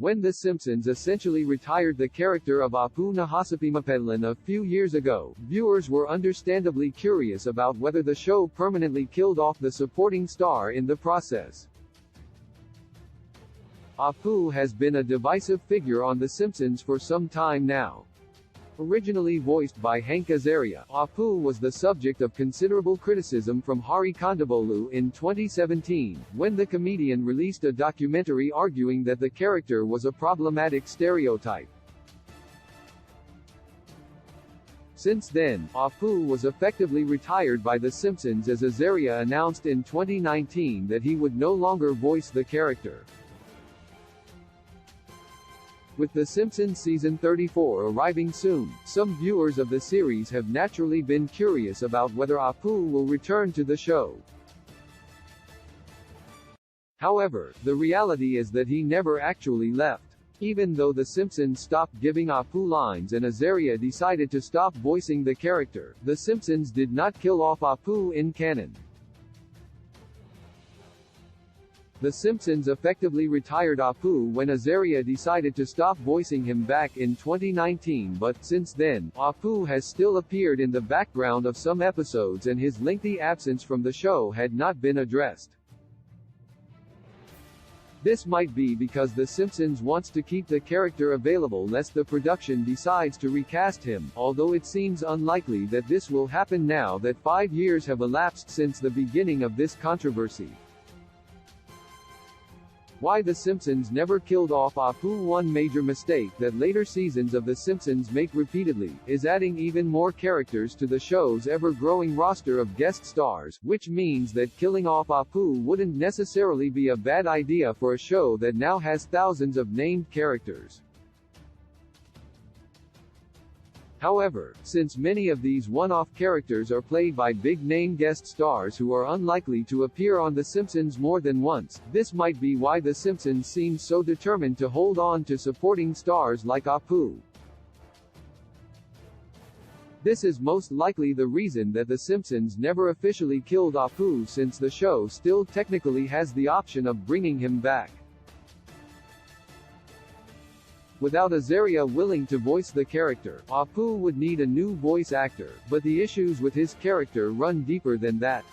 When The Simpsons essentially retired the character of Apu Nahasapimapedlan a few years ago, viewers were understandably curious about whether the show permanently killed off the supporting star in the process. Apu has been a divisive figure on The Simpsons for some time now. Originally voiced by Hank Azaria, Apu was the subject of considerable criticism from Hari Kondabolu in 2017, when the comedian released a documentary arguing that the character was a problematic stereotype. Since then, Apu was effectively retired by The Simpsons as Azaria announced in 2019 that he would no longer voice the character. With The Simpsons Season 34 arriving soon, some viewers of the series have naturally been curious about whether Apu will return to the show. However, the reality is that he never actually left. Even though The Simpsons stopped giving Apu lines and Azaria decided to stop voicing the character, The Simpsons did not kill off Apu in canon. The Simpsons effectively retired Apu when Azaria decided to stop voicing him back in 2019, but, since then, Apu has still appeared in the background of some episodes and his lengthy absence from the show had not been addressed. This might be because The Simpsons wants to keep the character available lest the production decides to recast him, although it seems unlikely that this will happen now that 5 years have elapsed since the beginning of this controversy. Why The Simpsons never killed off Apu. One major mistake that later seasons of The Simpsons make repeatedly, is adding even more characters to the show's ever-growing roster of guest stars, which means that killing off Apu wouldn't necessarily be a bad idea for a show that now has thousands of named characters. However, since many of these one-off characters are played by big-name guest stars who are unlikely to appear on The Simpsons more than once, this might be why The Simpsons seems so determined to hold on to supporting stars like Apu. This is most likely the reason that The Simpsons never officially killed Apu, since the show still technically has the option of bringing him back. Without Azaria willing to voice the character, Apu would need a new voice actor, but the issues with his character run deeper than that.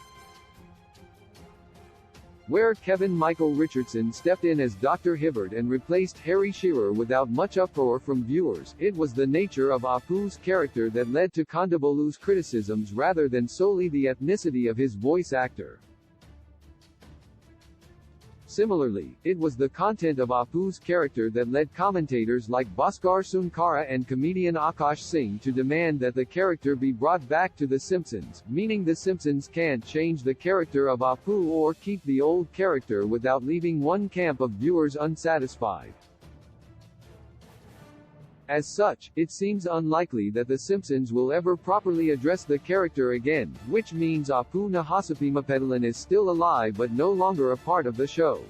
Where Kevin Michael Richardson stepped in as Dr. Hibbert and replaced Harry Shearer without much uproar from viewers, it was the nature of Apu's character that led to Kondabolu's criticisms rather than solely the ethnicity of his voice actor. Similarly, it was the content of Apu's character that led commentators like Bhaskar Sunkara and comedian Akash Singh to demand that the character be brought back to The Simpsons, meaning The Simpsons can't change the character of Apu or keep the old character without leaving one camp of viewers unsatisfied. As such, it seems unlikely that The Simpsons will ever properly address the character again, which means Apu Nahasapimapedlan is still alive but no longer a part of the show.